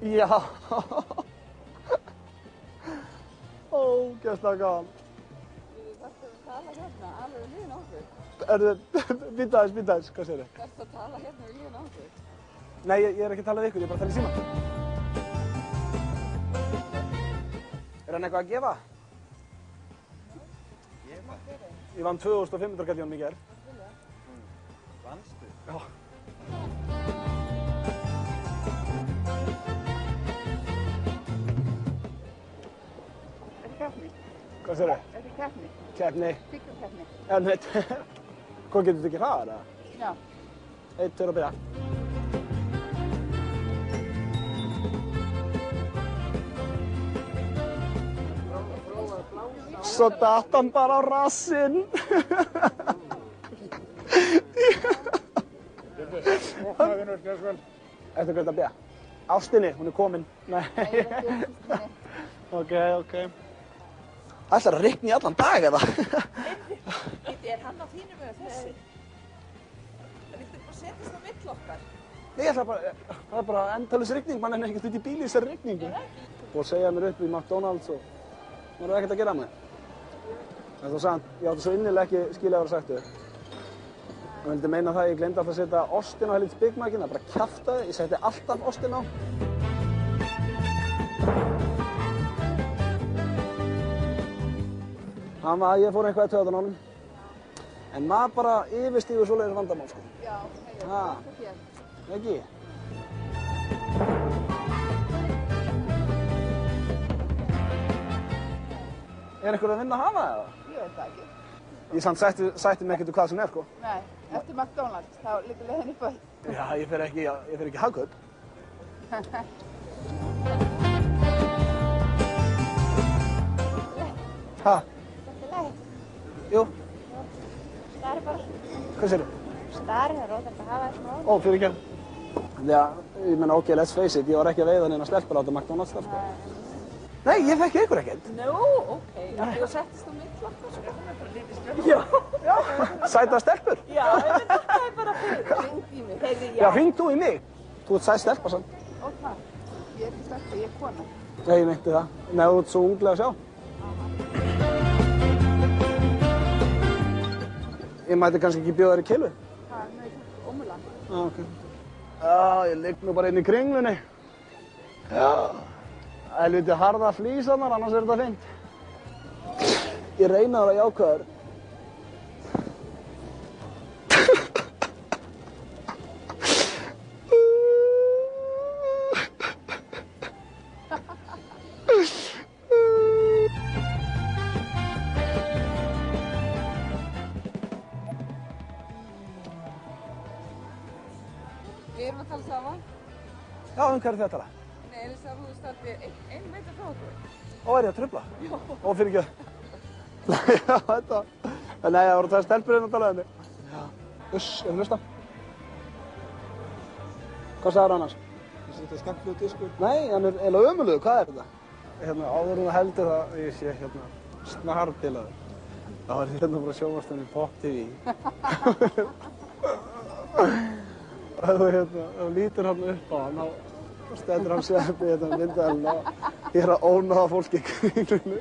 Já. Ógeðslega gaman. Við þarfum að tala hérna alveg við liðin okkur. Býta aðeins, hvað segirðu? Þarfum að tala hérna við liðin okkur. Nei, ég er ekki að tala við ykkur, ég er bara að tala í símann. Er hann eitthvað að gefa? Gefa? Ég vann 2500 kall í honum í gær. Vannstu? Já. Er þetta keppni? Hvað segirðu? Er þetta keppni? Keppni. Tyggjukeppni? En veit, hvað getur þetta ekki hraðar, eða? Já. 1, 2 og byrja. Svo datt hann bara á rassinn. Eftir hvað þetta byrja? Ástinni, hún er komin. Nei. Ok. Ætlar að rigna í allan dag, eða? Er hann á þínum eða þessi? Viltu bara setjast á mitt okkar? Nei, ég ætla bara, það er bara endalaus rigning, mann er ekkert út í bíli í þessari rigningu. Búið að segja mér upp í McDonald's og maður er ekkert að gera með. Það var samt, ég átti svo innilega ekki skilja að vera sagt þau. Ég vildi meina það, ég glemdi alltaf að setja ostinn á helvits Big Macinn, það bara kjaftaði, ég setti alltaf ostinn á. Ég fór eitthvað í taugarnar á honum. En maður bara yfirstígur svoleiðis vandamál, sko. Já, Ha. Ekki? Er einhver að vinna að hafa það? ég veit það ekki. Ég samt sætti mig ekkert hvað sem er, sko. Nei, eftir McDonald's, þá liggur leiðin í bæ. Já, ég fer ekki í Hagkaup. Ha? Þetta er læg. Jú, Stari bara. hvað segirðu? Stari, það er óþægt að hafa þetta smá. Ó, fyrir ekki. Já, ég menna, ok, let's face it, ég var ekki að veiða neina stelpur á þetta McDonald's þar, sko. Nei, ég fekk ykkur ekkert. Nú, ok. Þú settist á mitt okkar, sko. Það er bara lítið stjórn. Já, sæta stelpur. Já, þetta er bara fyrir. Hringdu í mig. Heyrðu, Já, hringd þú í mig. Þú ert sæt stelpa, sann. Ó, það. Ég er ekki stelpa, ég er kona. Nei, ég meinti það. Nei, þú ert svo unglega að sjá. Ég mæti kannski ekki bjóða þér í kilu. Það er mjög ómulan. Já, ok. Já, ég ligg nú bara inn í kringlunni. Já. Helviti harða flísanar, annars er þetta fínt. Ég reyna að vera jákvæður. Við erum að tala saman. Já, hvað er þetta að tala? Nei, Elisa, þú standi einn metra frá okkur. Ó, er ég að trufla? Já. Ó, fyrir ekki. Já, þetta. Nei, það voru það stelpur inn að tala um mig. Já. Uss, ég hlusta. Hvað sagður annars? Þetta er skemmtilegur diskur. Nei, hann er eiginlega ömurlegur. Hvað er þetta? Hérna, áður en það heldur það, ég sé hérna, snarbilaður. Það var hérna bara sjónvarpsstöðin í Pop TV. Og þú lítur hann upp á hann og stendur hann sér upp í þetta myndavélina og ég er að ónáða fólki í kringlunni.